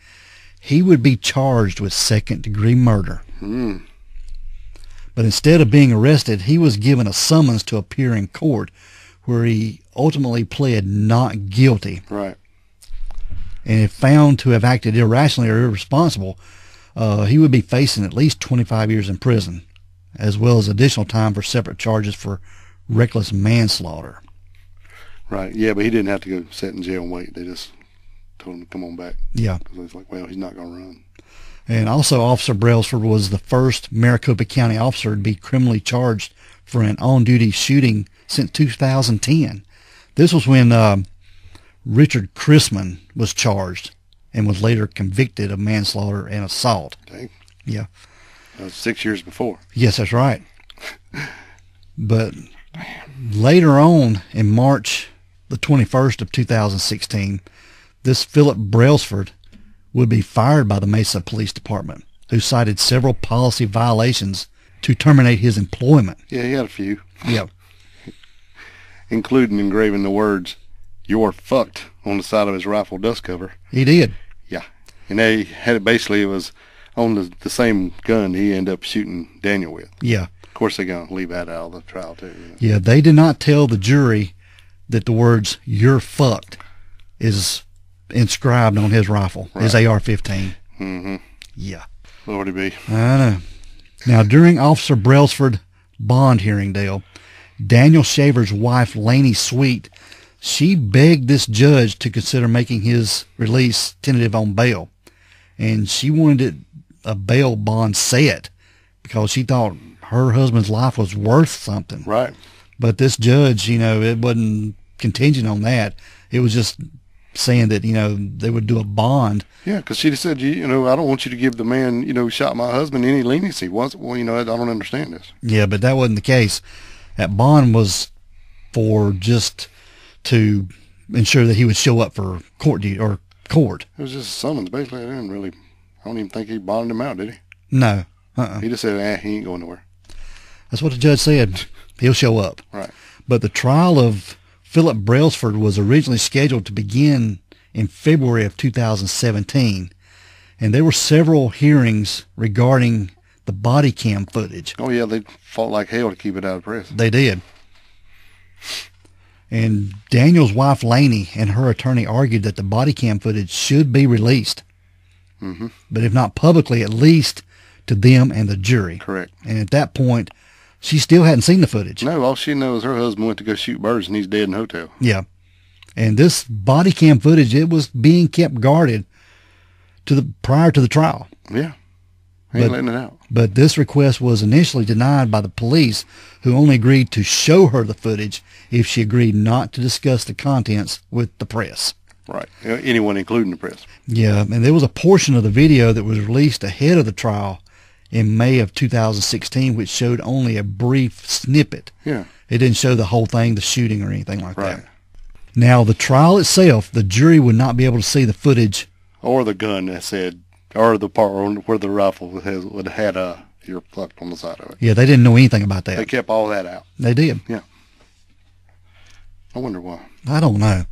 he would be charged with second-degree murder. But instead of being arrested, he was given a summons to appear in court, where he ultimately pled not guilty. Right. And if found to have acted irrationally or irresponsible, he would be facing at least 25 years in prison, as well as additional time for separate charges for reckless manslaughter. Right. Yeah, but he didn't have to go sit in jail and wait. They just told him to come on back. Yeah. Because it's like, well, he's not going to run. And also, Officer Brailsford was the first Maricopa County officer to be criminally charged for an on-duty shooting since 2010. This was when Richard Chrisman was charged and was later convicted of manslaughter and assault. Okay. Yeah. That was 6 years before. Yes, that's right. But later on, in March the 21st of 2016, this Philip Brailsford would be fired by the Mesa Police Department, who cited several policy violations to terminate his employment. Yeah, he had a few. Yeah. Including engraving the words, "You're fucked," on the side of his rifle dust cover. He did. Yeah. And they had it, basically, it was on the same gun he ended up shooting Daniel with. Yeah. Of course, they're going to leave that out of the trial, too. You know? Yeah, they did not tell the jury that the words, "You're fucked," is inscribed on his rifle, his AR-15. Mm-hmm. Yeah. Lordy be. I know. Now, during Officer Brailsford's bond hearing, Dale, Daniel Shaver's wife, Laney Sweet, She begged this judge to consider making his release tentative on bail, and she wanted a bail bond set because she thought her husband's life was worth something. Right. But this judge, it wasn't contingent on that. It was just saying that, they would do a bond. Yeah, because she said, I don't want you to give the man, who shot my husband any leniency. Well, I don't understand this. Yeah, but that wasn't the case. That bond was for just to ensure that he would show up for court. It was just a summons, basically. I don't even think he bonded him out, did he? No. He just said, he ain't going nowhere. That's what the judge said. He'll show up. Right. But the trial of Philip Brailsford was originally scheduled to begin in February of 2017, and there were several hearings regarding the body cam footage. Oh, yeah, they fought like hell to keep it out of press. They did. And Daniel's wife, Laney, and her attorney argued that the body cam footage should be released. Mm-hmm. But if not publicly, at least to them and the jury. Correct. And at that point, she still hadn't seen the footage. No, all she knows her husband went to go shoot birds and he's dead in a hotel. Yeah. And this body cam footage, it was being kept guarded prior to the trial. Yeah. Ain't letting it out. But this request was initially denied by the police, who only agreed to show her the footage if she agreed not to discuss the contents with the press. Right. Anyone, including the press. Yeah, and there was a portion of the video that was released ahead of the trial in May of 2016, which showed only a brief snippet. Yeah. It didn't show the whole thing, the shooting or anything like Right. that. Now, the trial itself, the jury would not be able to see the footage. Or the gun that said, or the part where the rifle would have had a ear plucked on the side of it. Yeah, they didn't know anything about that. They kept all that out. They did. Yeah. I wonder why. I don't know.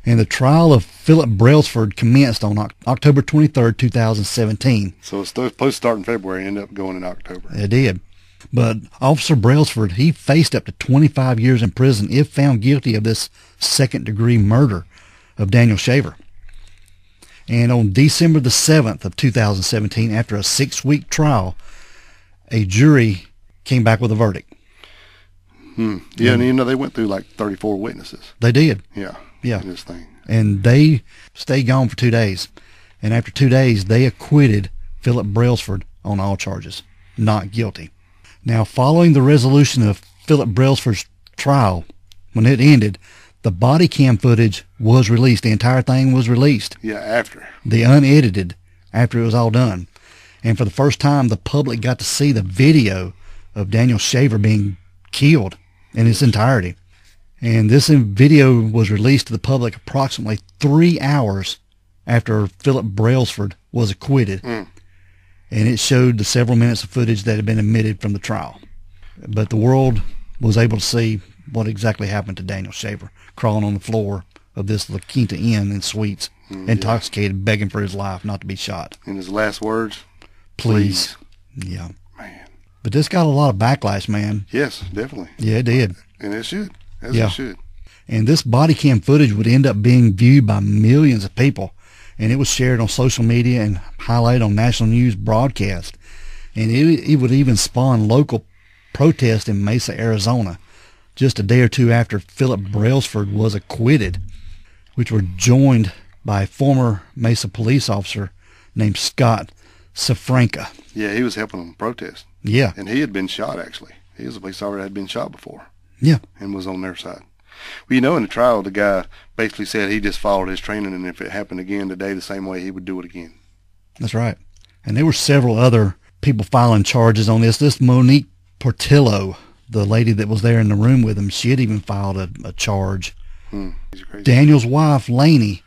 And the trial of Philip Brailsford commenced on October 23rd, 2017. So it's supposed to start in February and end up going in October. It did. But Officer Brailsford, he faced up to 25 years in prison if found guilty of this second-degree murder of Daniel Shaver. And on December the 7th of 2017, after a 6-week trial, a jury came back with a verdict. Yeah, and they went through like 34 witnesses. They did. Yeah. Yeah. In this thing. And they stayed gone for 2 days. And after 2 days, they acquitted Philip Brailsford on all charges, not guilty. Now, following the resolution of Philip Brailsford's trial, when it ended, the body cam footage was released. The entire thing was released. Yeah, after. The unedited, after it was all done. And for the first time, the public got to see the video of Daniel Shaver being killed in its entirety. And this video was released to the public approximately 3 hours after Philip Brailsford was acquitted. And it showed the several minutes of footage that had been omitted from the trial. But the world was able to see what exactly happened to Daniel Shaver, crawling on the floor of this La Quinta Inn and Suites, intoxicated, begging for his life not to be shot. In his last words, Please. Yeah. Man. But this got a lot of backlash, man. Yes, definitely. Yeah, it did. And it should. As Yeah. it should. And this body cam footage would end up being viewed by millions of people. And it was shared on social media and highlighted on national news broadcast. And it would even spawn local protests in Mesa, Arizona, just a day or two after Philip Brailsford was acquitted, which were joined by a former Mesa police officer named Scott Safranca. Yeah, he was helping them protest. Yeah. And he had been shot, actually. He was a police officer that had been shot before. Yeah. And was on their side. Well, in the trial, the guy basically said he just followed his training, and if it happened again today the same way, he would do it again. That's right. And there were several other people filing charges on this. This Monique Portillo, the lady that was there in the room with him, she had even filed a charge. He's crazy. Daniel's wife, Laney,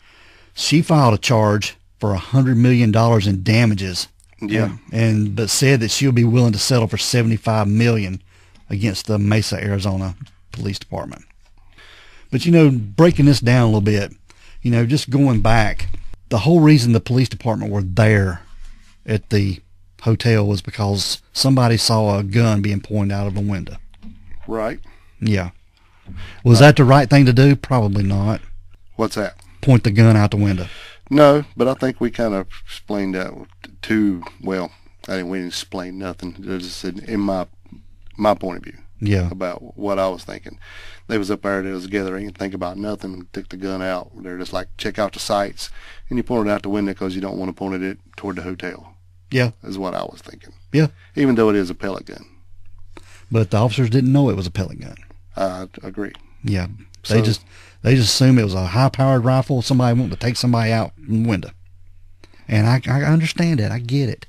she filed a charge for $100 million in damages. Yeah. But said that she'll be willing to settle for $75 million against the Mesa, Arizona Police Department. But, breaking this down a little bit, just going back, the whole reason the police department were there at the hotel was because somebody saw a gun being pointed out of a window. Right. Yeah. Was that the right thing to do? Probably not. What's that? Point the gun out the window. No, but I think we kind of explained that too well. We didn't explain nothing. Just said, in my point of view. Yeah. about what I was thinking. They was up there, they was together, they didn't think about nothing, and took the gun out. They're just like, check out the sights, and you point it out the window because you don't want to point it toward the hotel. Yeah. Is what I was thinking. Yeah. Even though it is a pellet gun. But the officers didn't know it was a pellet gun. I agree. Yeah. They just assumed it was a high-powered rifle, somebody wanted to take somebody out in the window. And I understand that. I get it.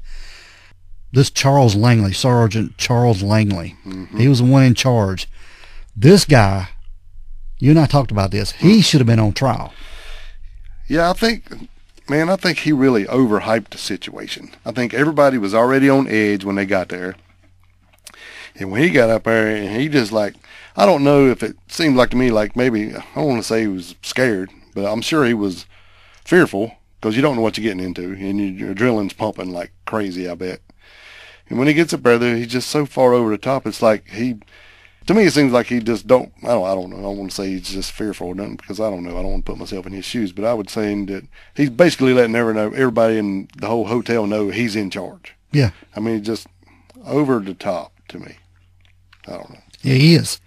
This Charles Langley, Sergeant Charles Langley, he was the one in charge. This guy, you and I talked about this, he should have been on trial. Yeah, I think he really overhyped the situation. I think everybody was already on edge when they got there. And when he got up there, and he just like, I don't know if it seemed like to me like maybe, I don't want to say he was scared, but I'm sure he was fearful because you don't know what you're getting into, and your adrenaline's pumping like crazy, I bet. And when he gets up there, he's just so far over the top, it's like to me it seems like he just I don't know, I don't want to say he's just fearful or nothing because I don't know, I don't want to put myself in his shoes, but I would say that he's basically letting everybody in the whole hotel know he's in charge. Yeah. I mean, just over the top to me. I don't know. Yeah, he is.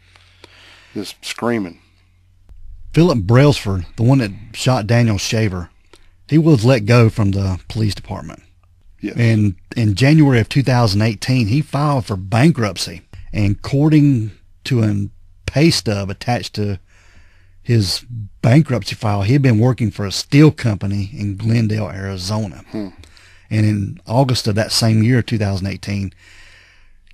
Just screaming. Philip Brailsford, the one that shot Daniel Shaver, he was let go from the police department. Yes. And in January of 2018, he filed for bankruptcy. And according to a pay stub attached to his bankruptcy file, he had been working for a steel company in Glendale, Arizona. And in August of that same year, 2018,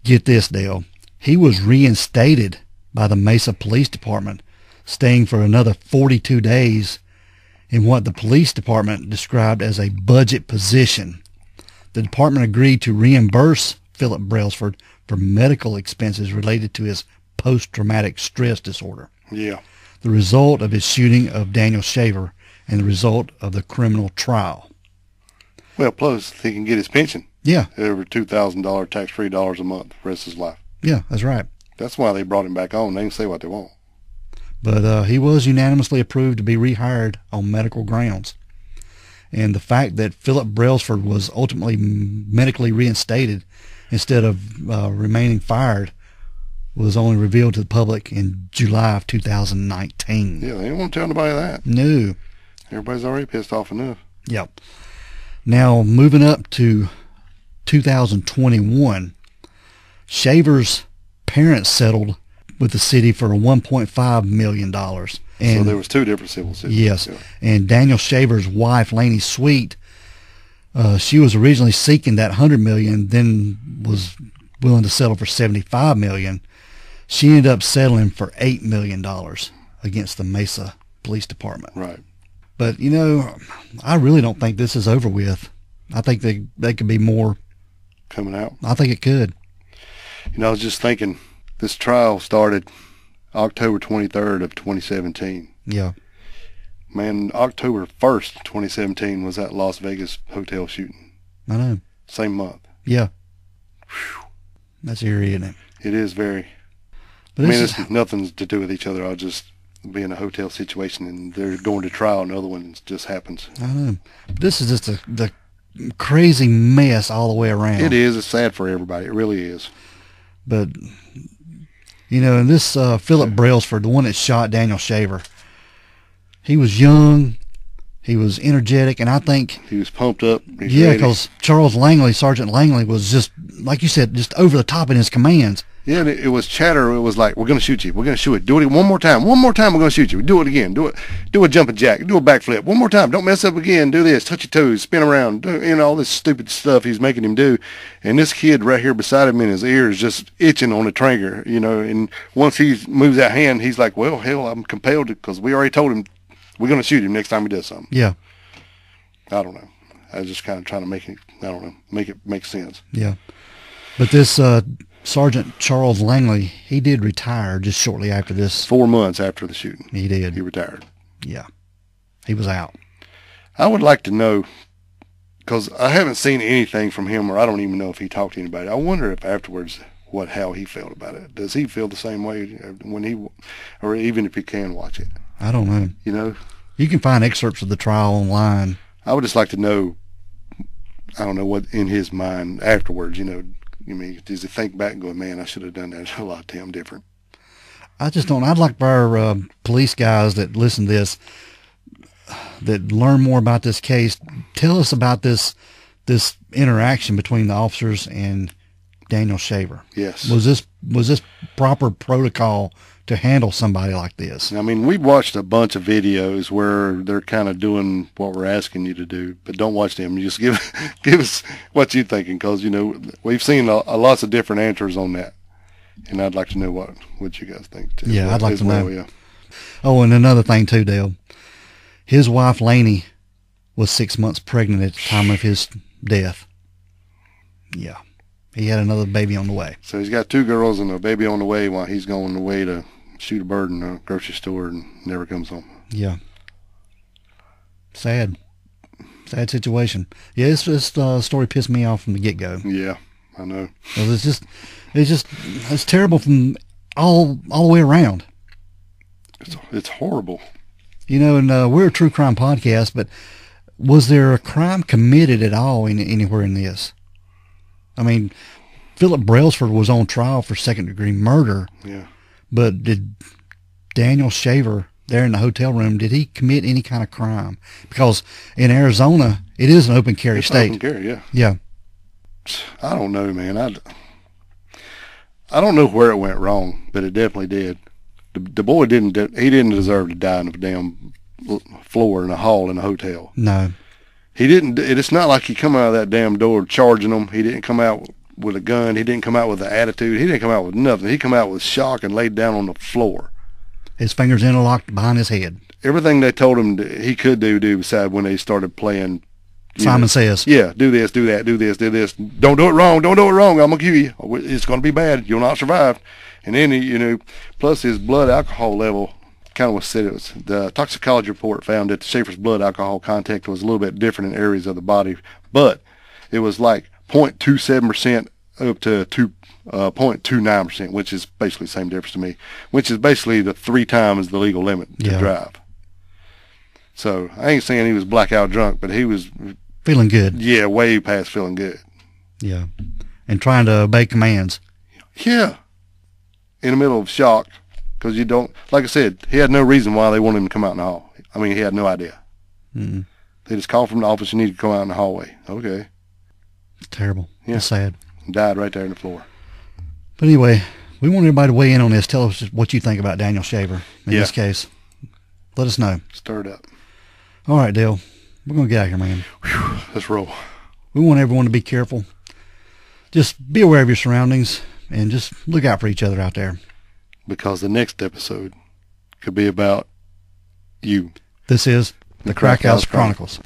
get this, Dale, he was reinstated by the Mesa Police Department, staying for another 42 days in what the police department described as a budget position. The department agreed to reimburse Philip Brailsford for medical expenses related to his post-traumatic stress disorder. Yeah. The result of his shooting of Daniel Shaver and the result of the criminal trial. Well, plus he can get his pension. Yeah. Over $2,000 tax-free dollars a month the rest of his life. Yeah, that's right. That's why they brought him back on. They can say what they want. But he was unanimously approved to be rehired on medical grounds. And the fact that Philip Brailsford was ultimately medically reinstated instead of remaining fired was only revealed to the public in July of 2019. Yeah, they didn't want to tell nobody that. No. Everybody's already pissed off enough. Yep. Now, moving up to 2021, Shaver's parents settled with the city for $1.5 million. And so there was two different civil suits. Yes. Yeah. And Daniel Shaver's wife, Laney Sweet, she was originally seeking that $100 million, then was willing to settle for $75 million. She ended up settling for $8 million against the Mesa Police Department. Right. But, you know, I really don't think this is over with. I think they could be more. Coming out. I think it could. You know, I was just thinking, this trial started October 23rd of 2017. Yeah. Man, October 1st, 2017 was that Las Vegas hotel shooting. I know. Same month. Yeah. Whew. That's eerie, isn't it? It is very. But I mean, it's nothing to do with each other. I'll just be in a hotel situation and they're going to trial and the other one just happens. I know. But this is just the crazy mess all the way around. It is. It's sad for everybody. It really is. But, you know, and this Philip Brailsford, the one that shot Daniel Shaver, he was young, he was energetic, and I think... He was pumped up. Yeah, because Charles Langley, Sergeant Langley, was just, like you said, just over the top in his commands. Yeah, and it was chatter. It was like, we're going to shoot you. We're going to shoot it. Do it one more time. One more time, we're going to shoot you. Do it again. Do a jumping jack. Do a backflip. One more time. Don't mess up again. Do this. Touch your toes. Spin around. All this stupid stuff he's making him do. And this kid right here beside him in his ear is just itching on the trigger, and once he moves that hand, he's like, well, hell, I'm compelled to, because we already told him we're going to shoot him next time he does something. Yeah. I don't know. I was just kind of trying to make it make sense. Yeah. But this Sergeant Charles Langley, he did retire just shortly after this. 4 months after the shooting. He did. He retired. Yeah. He was out. I would like to know, because I haven't seen anything from him, or I don't even know if he talked to anybody. I wonder if afterwards how he felt about it. Does he feel the same way or even if he can watch it? I don't know. You can find excerpts of the trial online. I would just like to know, I don't know what in his mind afterwards, I mean, does he think back and go, man, I should have done that a lot damn different? I just don't. I'd like for our police guys that listen to this, that learn more about this case, tell us about this interaction between the officers and Daniel Shaver. Yes. Was this proper protocol to handle somebody like this? I mean, we've watched a bunch of videos where they're kind of doing what we're asking you to do, but don't watch them. Just give us what you're thinking, because, you know, we've seen lots of different answers on that. And I'd like to know what you guys think, too. Yeah, I'd like to know. Yeah. Oh, and another thing, too, Dale. His wife, Lainey, was 6 months pregnant at the time of his death. Yeah. He had another baby on the way. So he's got 2 girls and a baby on the way while he's going away to shoot a bird in a grocery store and never comes home. Yeah. Sad situation. Yeah, this story pissed me off from the get-go. Yeah, I know. It's terrible from all the way around. It's horrible. You know, and we're a true crime podcast, but was there a crime committed at all anywhere in this? I mean, Philip Brailsford was on trial for second-degree murder. Yeah. But did Daniel Shaver there in the hotel room, did he commit any kind of crime? Because in Arizona, it is an open carry state. Open carry, yeah. Yeah. I don't know, man. I don't know where it went wrong, but it definitely did. The boy didn't deserve to die on a damn floor in a hall in a hotel. No. He didn't. It's not like he come out of that damn door charging them. He didn't come out with a gun. He didn't come out with an attitude. He didn't come out with nothing. He come out with shock and laid down on the floor. His fingers interlocked behind his head. Everything they told him he could do beside when they started playing. Simon Says. Yeah, do this, do that, do this, do this. Don't do it wrong. Don't do it wrong. I'm going to kill you. It's going to be bad. You'll not survive. And then, plus his blood alcohol level kind of was said. The toxicology report found that Shaver's blood alcohol content was a little bit different in areas of the body, but it was like 0.27% up to 0.29%, which is basically the same difference to me, which is basically the 3 times the legal limit to drive. So I ain't saying he was blackout drunk, but he was feeling good. Yeah, way past feeling good. Yeah, and trying to obey commands. Yeah, in the middle of shock, because you don't, like I said, he had no reason why they wanted him to come out in the hall. I mean, he had no idea. Mm-mm. They just called from the office, you need to come out in the hallway. Okay. It's terrible. Yeah. It's sad. Died right there on the floor. But anyway, we want everybody to weigh in on this. Tell us what you think about Daniel Shaver in this case. Let us know. Stir it up. All right, Dale. We're going to get out of here, man. Whew, let's roll. We want everyone to be careful. Just be aware of your surroundings and just look out for each other out there. Because the next episode could be about you. This is the Crack House Chronicles.